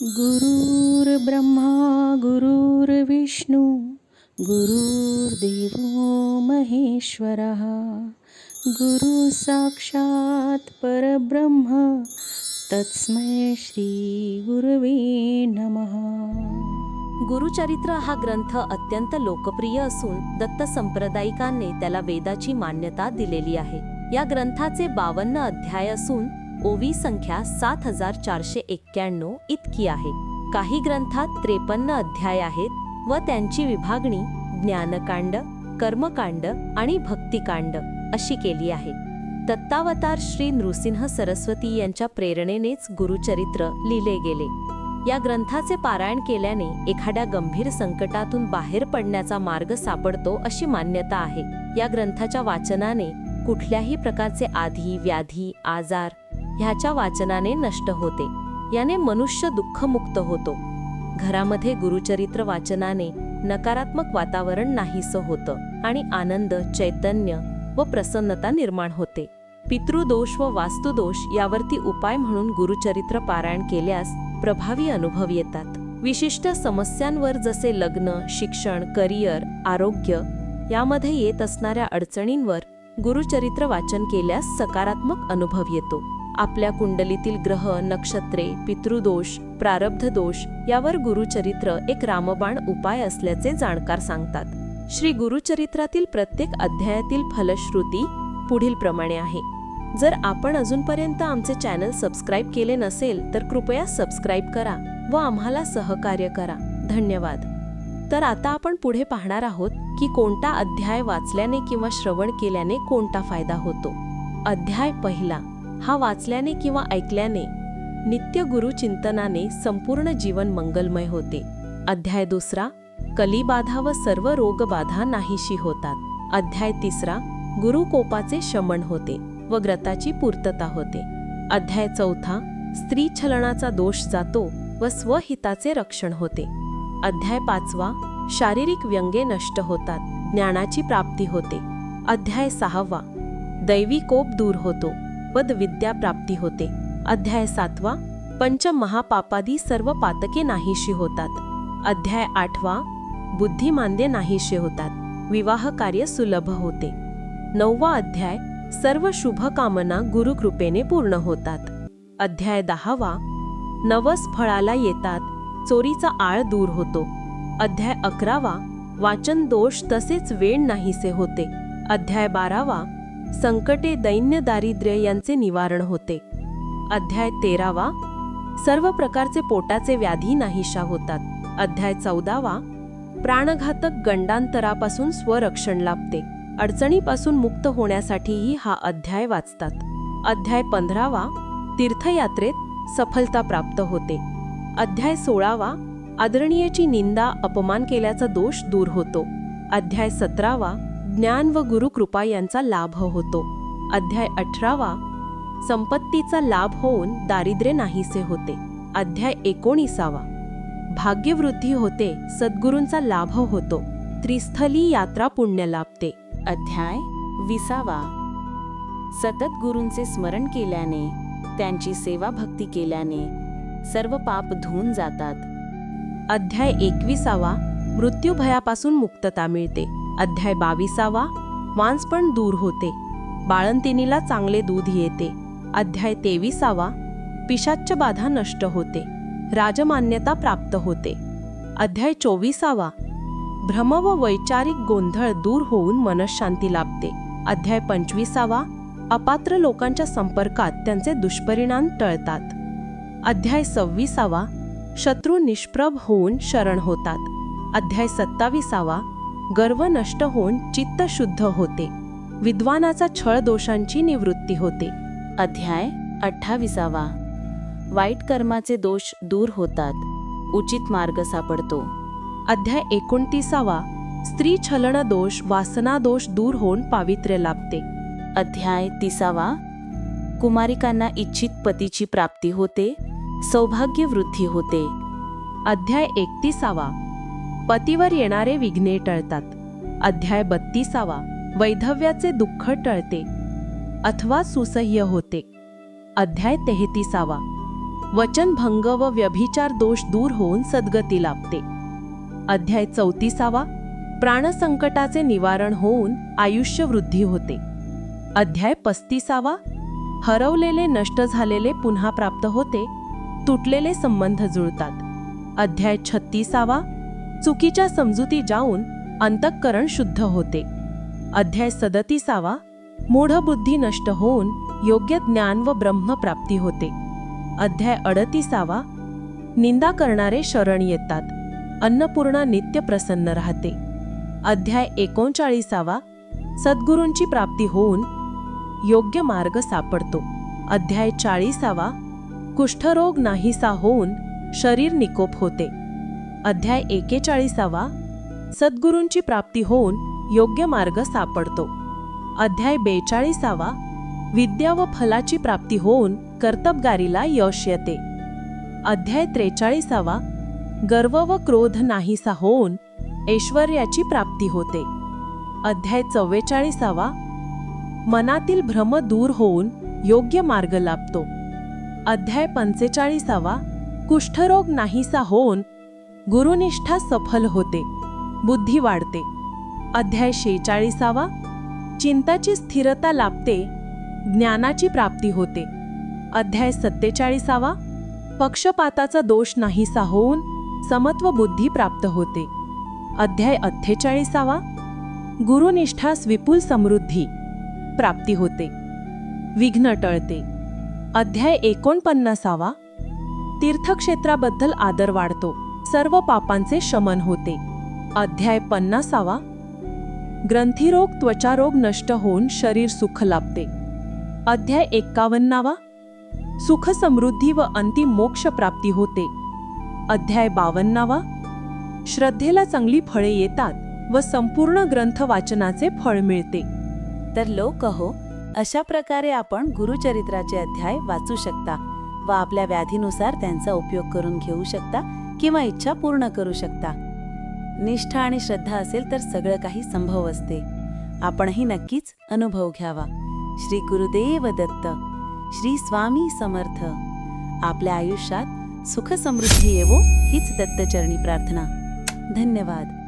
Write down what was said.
गुरुर्ब्रह्मा गुरुर्विष्णू गुरुर्देवो महेश्वरः गुरु साक्षात परब्रह्म तस्मै श्री गुरवे नमः. गुरुचरित्र हा ग्रंथ अत्यंत लोकप्रिय असून दत्त संप्रदायिकांनी त्याला वेदाची मान्यता दिलेली आहे. या ग्रंथाचे 52 अध्याय असून ओवी संख्या 7491 इतकी आहे. काही ग्रंथात 53 अध्याय आहेत व त्यांची विभागणी ज्ञानकांड, कर्मकांड आणि भक्तिकांड अशी केली आहे. दत्तावतार श्री नृसिंह सरस्वती यांच्या प्रेरणेनेच गुरुचरित्र लिहिले गेले. या ग्रंथाचे पारायण केल्याने एखाद्या गंभीर संकटातून बाहेर पडण्याचा मार्ग सापडतो अशी मान्यता आहे. या ग्रंथाच्या वाचनाने कुठल्याही प्रकारचे आधी, व्याधी, आजार ह्याच्या वाचनाने नष्ट होते. याने मनुष्य दुःखमुक्त होतो. घरामध्ये गुरुचरित्र वाचनाने नकारात्मक वातावरण नाहीसं होतं आणि आनंद, चैतन्य व प्रसन्नता निर्माण होते. पितृदोष व वास्तुदोष यावरती उपाय म्हणून गुरुचरित्र पारायण केल्यास प्रभावी अनुभव येतात. विशिष्ट समस्यांवर जसे लग्न, शिक्षण, करिअर, आरोग्य यामध्ये येत असणाऱ्या अडचणींवर गुरुचरित्र वाचन केल्यास सकारात्मक अनुभव येतो. आपल्या कुंडलीतील ग्रह, नक्षत्रे, पितृदोष, प्रारब्ध दोष यावर गुरुचरित्र एक रामबाण उपाय असल्याचे जाणकार सांगतात. श्री गुरुचरित्रातील प्रत्येक अध्यायातील फलश्रुती पुढील प्रमाणे आहे. जर आपण अजूनपर्यंत आमचे चॅनल सबस्क्राईब केले नसेल तर कृपया सबस्क्राईब करा व आम्हाला सहकार्य करा. धन्यवाद. तर आता आपण पुढे पाहणार आहोत की कोणता अध्याय वाचल्याने किंवा श्रवण केल्याने कोणता फायदा होतो. अध्याय पहिला. हा वाचल्याने किंवा ऐकल्याने नित्य गुरुचिंतनाने संपूर्ण जीवन मंगलमय होते. अध्याय दुसरा. कलिबाधा व सर्व रोगबाधा नाहीशी होतात. अध्याय तिसरा. गुरुकोपाचे शमन होते व व्रताची पूर्तता होते. अध्याय चौथा. स्त्री छलनाचा दोष जातो व स्वहिताचे रक्षण होते. अध्याय पाचवा. शारीरिक व्यंगे नष्ट होतात, ज्ञानाची प्राप्ती होते. अध्याय सहावा. दैवी कोप दूर होतो व विद्या प्राप्ती होते. अध्याय सातवा. पंचमहापापादी सर्व पातके नाहीशी होतात. अध्याय आठवा. बुद्धिमांद्य नाहीशी होतात, विवाह कार्य सुलभ होते. 9वा अध्याय. सर्व शुभ कामना गुरुकृपेने पूर्ण होतात. अध्याय 10वा. नवस फळाला येतात, चोरीचा आळ दूर होतो. अध्याय 11वा. वाचन दोष तसेच वेळ नाहीसे होते. अध्याय 12वा. संकटे, दैन्य, दारिद्र्य यांचे निवारण होते. अध्याय 13वा. सर्व प्रकारचे पोटाचे व्याधी नाहीशा होतात. अध्याय 14वा. प्राणघातक गंडांतरापासून स्वरक्षण लाभते. अडचणीपासून मुक्त होण्यासाठीही हा अध्याय वाचतात. अध्याय 15वा. तीर्थयात्रेत सफलता प्राप्त होते. अध्याय 16वा. आदरणीयाची निंदा, अपमान केल्याचा दोष दूर होतो. अध्याय 17वा. ज्ञान व गुरुकृपा यांचा लाभ होतो. अध्याय 18वा. संपत्तीचा लाभ होऊन दारिद्र्य नाहीसे होते. अध्याय 19वा. भाग्यवृद्धी होते, सद्गुरूंचा लाभ होतो. त्रिस्थली यात्रा पुण्य लाभते. अध्याय 20वा. सतत गुरूंचे स्मरण केल्याने, त्यांची सेवा भक्ती केल्याने सर्व पाप धुवून जातात. अध्याय 21वा. मृत्यूभयापासून मुक्तता मिळते. अध्याय 22वा. मांसपण दूर होते, बाळंतिणीला चांगले दूध येते. अध्याय 23वा. पिशाच्च बाधा नष्ट होते, राजमान्यता प्राप्त होते. अध्याय 24वा. भ्रम व वैचारिक गोंधळ दूर होऊन मनःशांती लाभते. अध्याय 25वा. अपात्र लोकांच्या संपर्कात त्यांचे दुष्परिणाम टळतात. अध्याय 26वा. शत्रू निष्प्रभ होऊन शरण होतात. अध्याय 27वा. गर्व नष्ट होऊन चित्त शुद्ध होते. विद्वानाचा छळ दोषांची निवृत्ती होते. अध्याय 28वा. वाईट कर्माचे दोष दूर होतात, उचित मार्ग सापडतो. अध्याय 29वा. स्त्री छलन दोष, वासना दोष दूर होऊन पावित्र्य लाभते. अध्याय 30वा. कुमारिकांना इच्छित पतीची प्राप्ती होते, सौभाग्य वृद्धी होते. अध्याय 31वा. पतीवर येणारे विघ्ने टळतात. अध्याय 32वा. वैधव्याचे दुःख टळते अथवा सुसह्य होते. अध्याय 33वा. वचनभंग व व्यभिचार दोष दूर होऊन सद्गती लाभते. अध्याय 34. प्राणसंकटाचे निवारण होऊन आयुष्य वृद्धी होते. अध्याय 35. हरवलेले नष्ट झालेले पुन्हा प्राप्त होते, तुटलेले संबंध जुळतात. अध्याय 36. चुकीच्या समजुती जाऊन अंतःकरण शुद्ध होते. अध्याय 37. मूढबुद्धी नष्ट होऊन योग्य ज्ञान व ब्रह्मप्राप्ती होते. अध्याय 38. निंदा करणारे शरण येतात, अन्नपूर्णा नित्य प्रसन्न राहते. अध्याय 39. सद्गुरूंची प्राप्ती होऊन योग्य मार्ग सापडतो. अध्याय 40. कुष्ठरोग नाहीसा होऊन शरीर निकोप होते. अध्याय 41. सद्गुरूंची प्राप्ती होऊन योग्य मार्ग सापडतो. अध्याय 42. विद्या व फलाची प्राप्ती होऊन कर्तबगारीला यश येते. अध्याय 43. गर्व व क्रोध नाहीसा होऊन ऐश्वर्याची प्राप्ती होते. अध्याय 44. मनातील भ्रम दूर होऊन योग्य मार्ग लाभतो. अध्याय 45. कुष्ठरोग नाहीसा होऊन गुरुनिष्ठा सफल होते, बुद्धी वाढते. अध्याय 46. चिंताची स्थिरता लाभते, ज्ञानाची प्राप्ती होते. अध्याय 47. पक्षपाताचा दोष नाहीसा होऊन समत्व बुद्धी प्राप्त होते. अध्याय 48. गुरुनिष्ठास विपुल समृद्धी प्राप्ती होते, विघ्न टळते. अध्याय 49. तीर्थक्षेत्राबद्दल आदर वाढतो, सर्व पापांचे शमन होते. अध्याय 50. ग्रंथीरोग त्वचारोग नष्ट होऊन शरीर सुख लाभते. अध्याय 51. सुख समृद्धी व अंतिम मोक्ष प्राप्ती होते. अध्याय 52. श्रद्धेला चांगली फळे येतात व संपूर्ण ग्रंथ वाचनाचे फळ मिळते. तर लोक हो, अशा प्रकारे आपण गुरुचरित्राचे अध्याय वाचू शकता व आपल्या व्याधीनुसार त्यांचा उपयोग करून घेऊ शकता किंवा इच्छा पूर्ण करू शकता. निष्ठा आणि श्रद्धा असेल तर सगळं काही संभव असते. आपणही नक्कीच अनुभव घ्यावा. श्री गुरुदेव दत्त. श्री स्वामी समर्थ. आपल्या आयुष्यात सुख समृद्धी येवो हीच दत्तचरणी प्रार्थना. धन्यवाद.